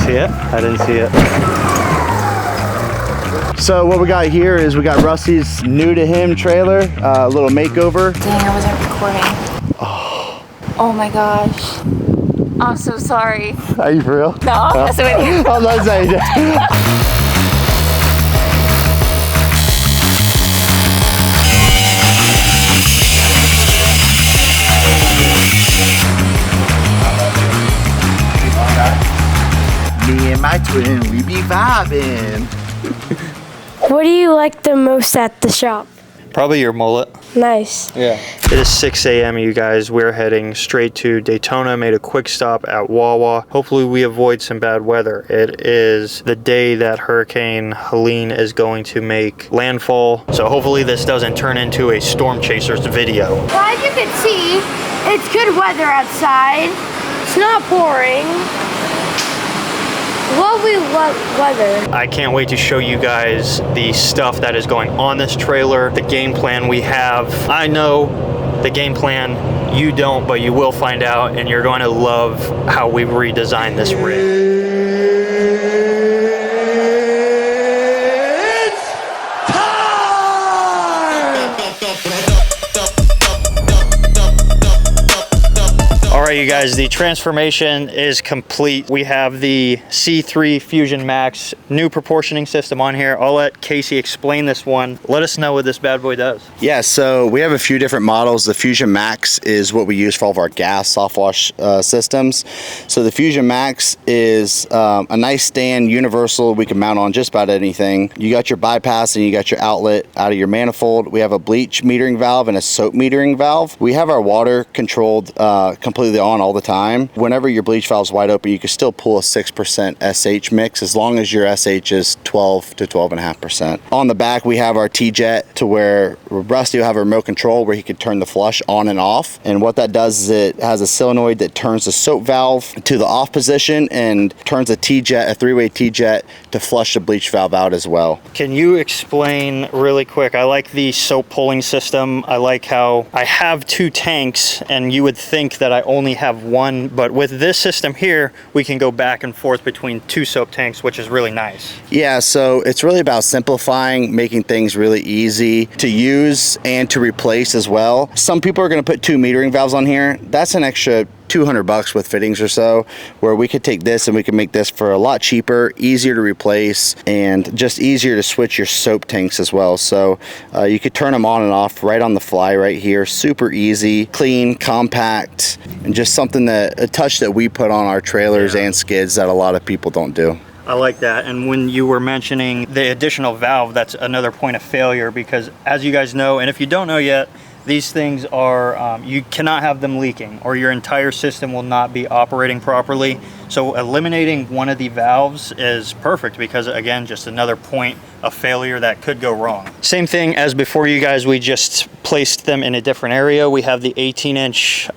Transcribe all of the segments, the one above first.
see it? I didn't see it. So what we got here is we got Rusty's new to him trailer, a little makeover. Dang, I wasn't recording. Oh my gosh. I'm so sorry. Are you for real? No, I'm messing with you. I'm not saying that. Me and my twin, we be vibing. What do you like the most at the shop? Probably your mullet. Nice. Yeah. It is 6 a.m. you guys. We're heading straight to Daytona. Made a quick stop at Wawa. Hopefully we avoid some bad weather. It is the day that Hurricane Helene is going to make landfall. So hopefully this doesn't turn into a Storm Chasers video. Well, as you can see, it's good weather outside. It's not pouring. Lovely weather. I can't wait to show you guys the stuff that is going on this trailer, the game plan we have. I know the game plan, you don't, but you will find out, and you're going to love how we redesigned this rig. Alright you guys, the transformation is complete. We have the C3 Fusion Max new proportioning system on here. I'll let Casey explain this one. Let us know what this bad boy does. Yeah, so we have a few different models. The Fusion Max is what we use for all of our gas soft wash systems. So the Fusion Max is a nice stand, universal. We can mount on just about anything. You got your bypass and you got your outlet out of your manifold. We have a bleach metering valve and a soap metering valve. We have our water controlled completely on all the time. Whenever your bleach valve's wide open, you can still pull a 6% SH mix as long as your SH is 12 to 12.5%. On the back, we have our T-Jet to where Rusty will have a remote control where he can turn the flush on and off. And what that does is it has a solenoid that turns the soap valve to the off position and turns a T-Jet, a three-way T-Jet, to flush the bleach valve out as well. Can you explain really quick? I like the soap pulling system. I like how I have 2 tanks and you would think that I only have 1, but with this system here, we can go back and forth between 2 soap tanks, which is really nice. Yeah, so it's really about simplifying, making things really easy to use and to replace as well. Some people are going to put 2 metering valves on here. That's an extra $200 with fittings or so, where we could take this and we can make this for a lot cheaper, easier to replace, and just easier to switch your soap tanks as well. So you could turn them on and off right on the fly right here. Super easy, clean, compact, and just something that, a touch that we put on our trailers and skids that a lot of people don't do. I like that. And when you were mentioning the additional valve, that's another point of failure, because as you guys know, and if you don't know yet, these things are, you cannot have them leaking or your entire system will not be operating properly. So eliminating one of the valves is perfect because, again, just another point of failure that could go wrong. Same thing as before, you guys, we just placed them in a different area. We have the 18-inch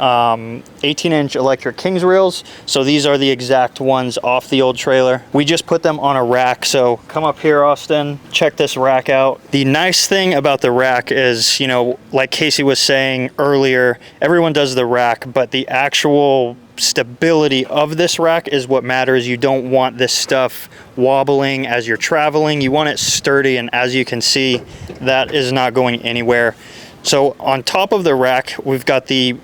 electric Kings reels. So these are the exact ones off the old trailer. We just put them on a rack. So come up here, Austin, check this rack out. The nice thing about the rack is, you know, like Casey was saying earlier, everyone does the rack, but the actual stability of this rack is what matters. You don't want this stuff wobbling as you're traveling. You want it sturdy, and as you can see, that is not going anywhere. So on top of the rack, we've got the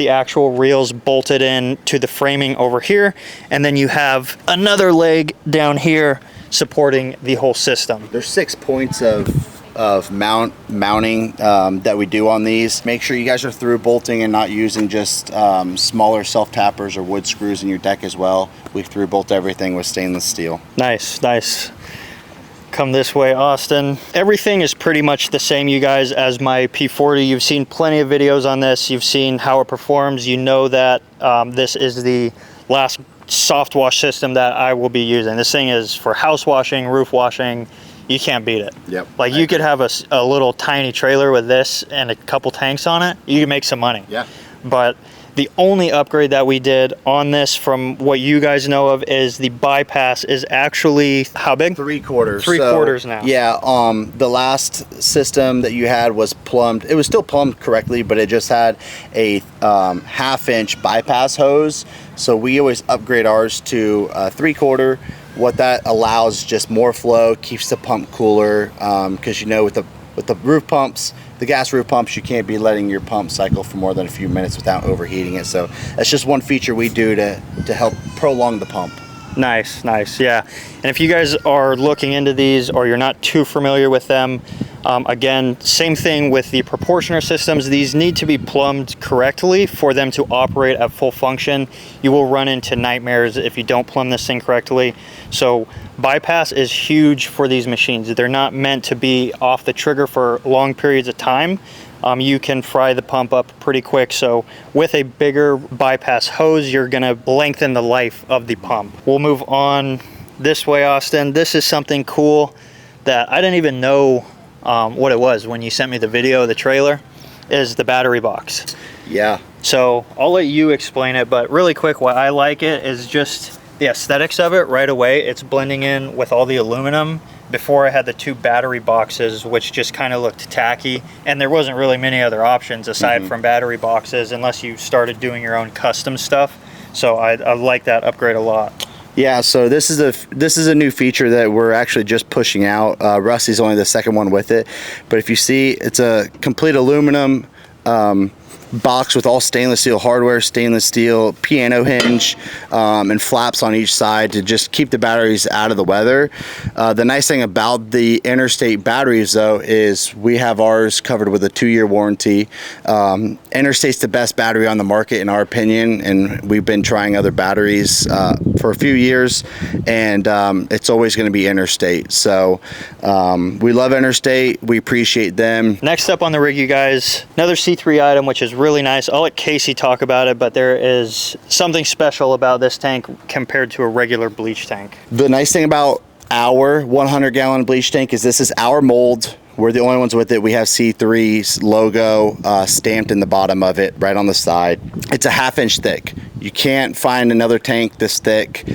actual reels bolted in to the framing over here, and then you have another leg down here supporting the whole system. There's 6 points of mounting that we do on these. Make sure you guys are through bolting and not using just smaller self-tappers or wood screws in your deck as well. We through bolt everything with stainless steel. Nice, nice. Come this way, Austin. Everything is pretty much the same, you guys, as my P40. You've seen plenty of videos on this. You've seen how it performs. You know that this is the last soft wash system that I will be using. This thing is for house washing, roof washing. You can't beat it. Yep. Like you could have a little tiny trailer with this and a couple tanks on it. You can make some money. Yeah. But The only upgrade that we did on this, from what you guys know of, is the bypass is actually how big? 3/4. Three quarters now. Yeah, the last system that you had was plumbed. It was still plumbed correctly, but it just had a 1/2-inch bypass hose. So we always upgrade ours to 3/4. What that allows, just more flow, keeps the pump cooler, because you know with the roof pumps, the gas roof pumps, you can't be letting your pump cycle for more than a few minutes without overheating it. So that's just one feature we do to help prolong the pump. Nice, nice, yeah. And if you guys are looking into these or you're not too familiar with them, again, same thing with the proportioner systems. These need to be plumbed correctly for them to operate at full function. You will run into nightmares if you don't plumb this thing correctly. So bypass is huge for these machines. They're not meant to be off the trigger for long periods of time. You can fry the pump up pretty quick. So with a bigger bypass hose, you're gonna lengthen the life of the pump. We'll move on this way, Austin. This is something cool that I didn't even know what it was when you sent me the video, the trailer, is the battery box. Yeah. So I'll let you explain it, but really quick, why I like it is just the aesthetics of it right away. It's blending in with all the aluminum. Before I had the 2 battery boxes, which just kind of looked tacky, and there wasn't really many other options aside from battery boxes unless you started doing your own custom stuff. So I like that upgrade a lot. Yeah, so this is a new feature that we're actually just pushing out. Rusty's only the second one with it, but if you see, it's a complete aluminum box with all stainless steel hardware, stainless steel piano hinge, and flaps on each side to just keep the batteries out of the weather. The nice thing about the Interstate batteries, though, is we have ours covered with a 2-year warranty. Interstate's the best battery on the market in our opinion, and we've been trying other batteries for a few years, and it's always going to be Interstate. So we love Interstate. We appreciate them. Next up on the rig, you guys, another C3 item, which is really nice. I'll let Casey talk about it, but there is something special about this tank compared to a regular bleach tank. The nice thing about our 100-gallon bleach tank is this is our mold. We're the only ones with it. We have C3's logo stamped in the bottom of it, right on the side. It's a 1/2-inch thick. You can't find another tank this thick.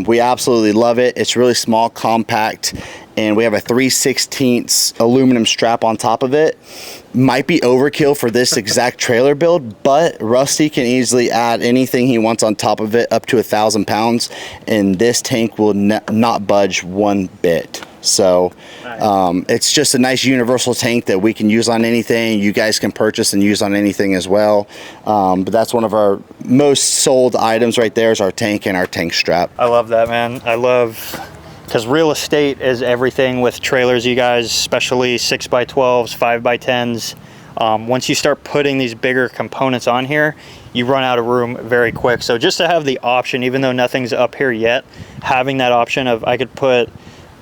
We absolutely love it. It's really small, compact, and we have a 3/16 aluminum strap on top of it. Might be overkill for this exact trailer build, but Rusty can easily add anything he wants on top of it, up to 1,000 pounds, and this tank will not budge one bit. So it's just a nice universal tank that we can use on anything. You guys can purchase and use on anything as well. But that's one of our most sold items right there, is our tank and our tank strap. I love that, man. I love, because real estate is everything with trailers, you guys, especially 6x12s, 5x10s. Once you start putting these bigger components on here, you run out of room very quick. So just to have the option, even though nothing's up here yet, having that option of I could put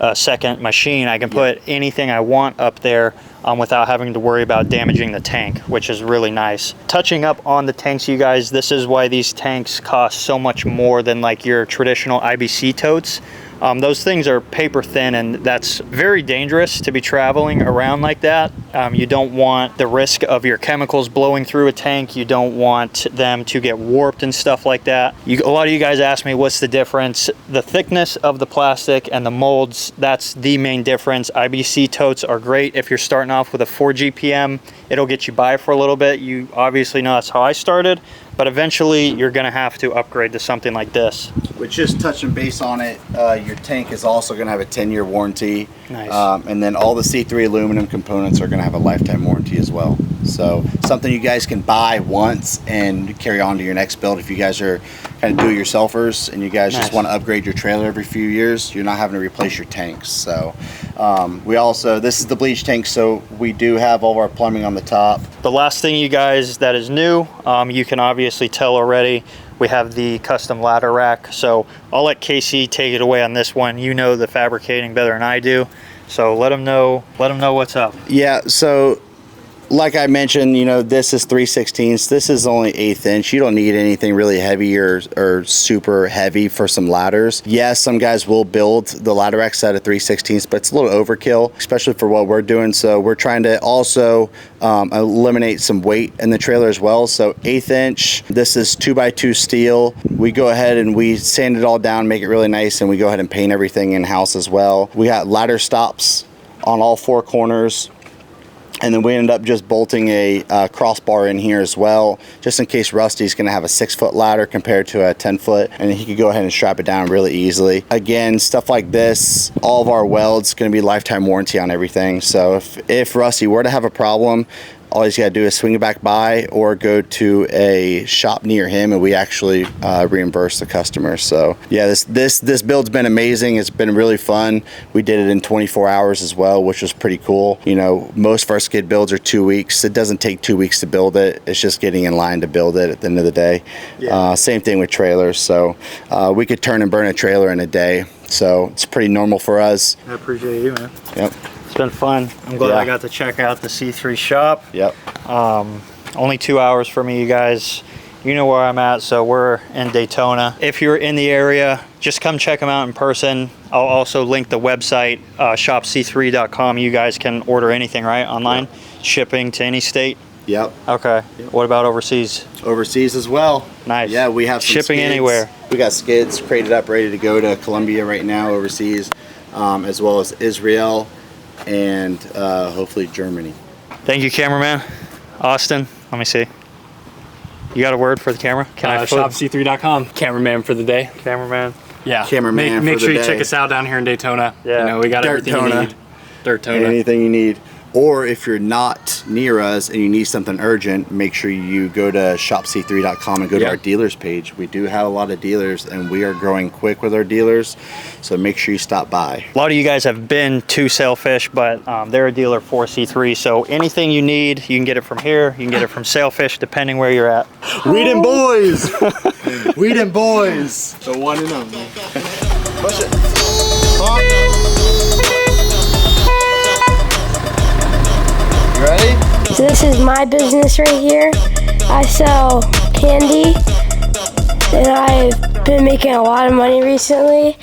a second machine, I can put anything I want up there without having to worry about damaging the tank, which is really nice. Touching up on the tanks, you guys, this is why these tanks cost so much more than like your traditional IBC totes. Those things are paper thin, and that's very dangerous to be traveling around like that. You don't want the risk of your chemicals blowing through a tank. You don't want them to get warped and stuff like that. A lot of you guys ask me what's the difference. The thickness of the plastic and the molds, that's the main difference. IBC totes are great if you're starting off with a 4 GPM. It'll get you by for a little bit. You obviously know that's how I started, but eventually you're gonna have to upgrade to something like this. Which, just touching base on it, your tank is also going to have a 10-year warranty. Nice. And then all the C3 aluminum components are going to have a lifetime warranty as well. So something you guys can buy once and carry on to your next build. If you guys are kind of do-it-yourselfers and you guys just want to upgrade your trailer every few years, you're not having to replace your tanks. So we also, this is the bleach tank, so we do have all of our plumbing on the top. The last thing, you guys, that is new, you can obviously tell already, we have the custom ladder rack. So I'll let Casey take it away on this one. You know the fabricating better than I do, so let him know what's up. Yeah, so like I mentioned, you know, this is 3/16. This is only 1/8 inch. You don't need anything really heavy or super heavy for some ladders. Yes, some guys will build the ladder X out of 3/16, but it's a little overkill, especially for what we're doing. So we're trying to also eliminate some weight in the trailer as well. So 1/8 inch. This is 2x2 steel. We go ahead and we sand it all down, make it really nice, and we go ahead and paint everything in house as well. We got ladder stops on all 4 corners. And then we ended up just bolting a crossbar in here as well, just in case Rusty's gonna have a 6-foot ladder compared to a 10-foot, and he could go ahead and strap it down really easily. Again, stuff like this, all of our welds gonna be lifetime warranty on everything. So if Rusty were to have a problem, all he's got to do is swing it back by or go to a shop near him, and we actually reimburse the customer. So yeah, this build's been amazing. It's been really fun. We did it in 24 hours as well, which was pretty cool. You know, most of our skid builds are 2 weeks. It doesn't take 2 weeks to build it. It's just getting in line to build it at the end of the day. Yeah. Same thing with trailers. So we could turn and burn a trailer in a day. So it's pretty normal for us. I appreciate you, man. Yep. It's been fun. I'm glad I got to check out the C3 shop. Yep. Only 2 hours for me, you guys. You know where I'm at, so we're in Daytona. If you're in the area, just come check them out in person. I'll also link the website, shopc3.com. You guys can order anything, right, online? Yep. Shipping to any state? Yep. Okay. Yep. What about overseas? Overseas as well. Nice. Yeah, we have some shipping skids. Anywhere. We got skids crated up, ready to go to Colombia right now, overseas, as well as Israel and hopefully Germany. Thank you, cameraman. Austin, let me see. You got a word for the camera? Can I shopc3.com. Cameraman for the day. Cameraman. Yeah. Cameraman. Make for sure the you day. check us out down here in Daytona. Yeah. You know, we got everything you need. Dirtona. Anything you need. Or if you're not near us and you need something urgent, make sure you go to shopc3.com and go to our dealers page. We do have a lot of dealers, and we are growing quick with our dealers, so make sure you stop by. A lot of you guys have been to Sailfish, but they're a dealer for C3, so anything you need, you can get it from here, you can get it from Sailfish, depending where you're at. Weedin' boys! Weedin' boys! The one and only. Push it. Pump. You ready? So this is my business right here. I sell candy, and I've been making a lot of money recently.